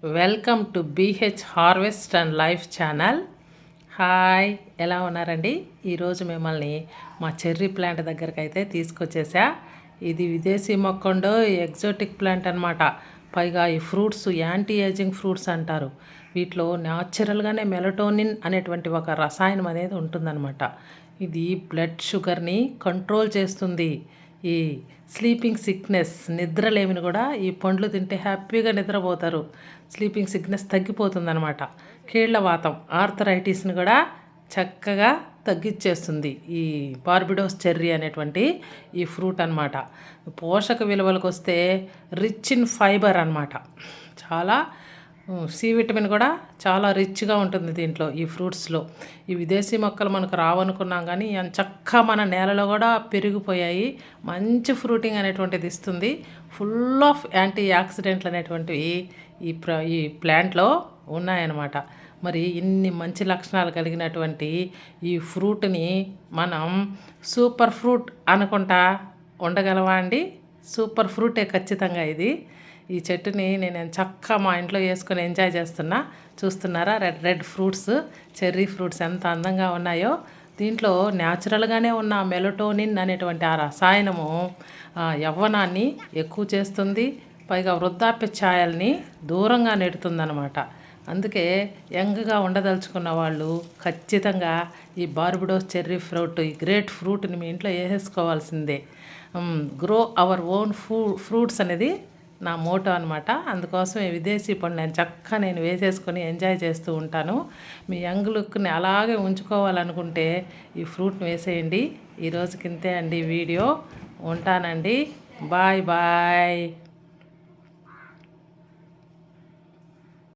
Welcome to BH harvest and life channel. Hi, ఎలా ఉన్నారండి? ఈరోజు మిమ్మల్ని మా చెర్రీ ప్లాంట్ దగ్గరికి అయితే తీసుకొచ్చేసా. ఇది విదేశీ మొక్కండో ఎగ్జోటిక్ ప్లాంట్ అనమాట. పైగా ఈ ఫ్రూట్స్ యాంటీ ఏజింగ్ ఫ్రూట్స్ అంటారు. వీటిలో న్యాచురల్గానే మెలటోనిన్ అనేటువంటి ఒక రసాయనం అనేది ఉంటుందన్నమాట. ఇది బ్లడ్ షుగర్ని కంట్రోల్ చేస్తుంది. ఈ స్లీపింగ్ సిక్నెస్, నిద్రలేమిని కూడా ఈ పండ్లు తింటే హ్యాపీగా నిద్రపోతారు. Sleeping sickness తగ్గిపోతుందన్నమాట. కీళ్లవాతం, ఆర్థరైటిస్ని కూడా చక్కగా తగ్గించేస్తుంది ఈ బార్బిడోస్ చెర్రీ అనేటువంటి ఈ ఫ్రూట్ అనమాట. పోషక విలువలకు వస్తే రిచ్ ఇన్ ఫైబర్ అనమాట. చాలా సి విటమిన్ కూడా చాలా రిచ్గా ఉంటుంది దీంట్లో, ఈ ఫ్రూట్స్లో. ఈ విదేశీ మొక్కలు మనకు రావనుకున్నాం కానీ చక్కగా మన నేలలో కూడా పెరిగిపోయాయి. మంచి ఫ్రూటింగ్ అనేటువంటిది ఇస్తుంది. ఫుల్ ఆఫ్ యాంటీ ఆక్సిడెంట్లు అనేటువంటివి ఈ ప్లాంట్లో ఉన్నాయన్నమాట. మరి ఇన్ని మంచి లక్షణాలు కలిగినటువంటి ఈ ఫ్రూట్ని మనం సూపర్ ఫ్రూట్ అనుకుంటా ఉండగలవా అండి? సూపర్ ఫ్రూటే ఖచ్చితంగా ఇది. ఈ చెట్టుని నేను చక్కగా మా ఇంట్లో వేసుకొని ఎంజాయ్ చేస్తున్నా. చూస్తున్నారా, red red fruits, cherry fruits ఎంత అందంగా ఉన్నాయో. దీంట్లో న్యాచురల్గానే ఉన్న మెలటోనిన్ అనేటువంటి ఆ రసాయనము యవ్వనాన్ని ఎక్కువ చేస్తుంది. పైగా వృద్ధాప్య ఛాయల్ని దూరంగా నెడుతుందనమాట. అందుకే యంగ్గా ఉండదలుచుకున్న వాళ్ళు ఖచ్చితంగా ఈ బార్బిడోస్ చెర్రీ ఫ్రూట్, ఈ గ్రేట్ ఫ్రూట్ని మీ ఇంట్లో వేసేసుకోవాల్సిందే. గ్రో అవర్ ఓన్ ఫ్రూట్స్ అనేది నా మోటో అనమాట. అందుకోసం ఈ విదేశీ పండు నేను వేసేసుకొని ఎంజాయ్ చేస్తూ ఉంటాను. మీ యంగ్ లుక్ని అలాగే ఉంచుకోవాలనుకుంటే ఈ ఫ్రూట్ని వేసేయండి. ఈరోజుకి ఇంతే అండి వీడియో. ఉంటానండి. Bye bye.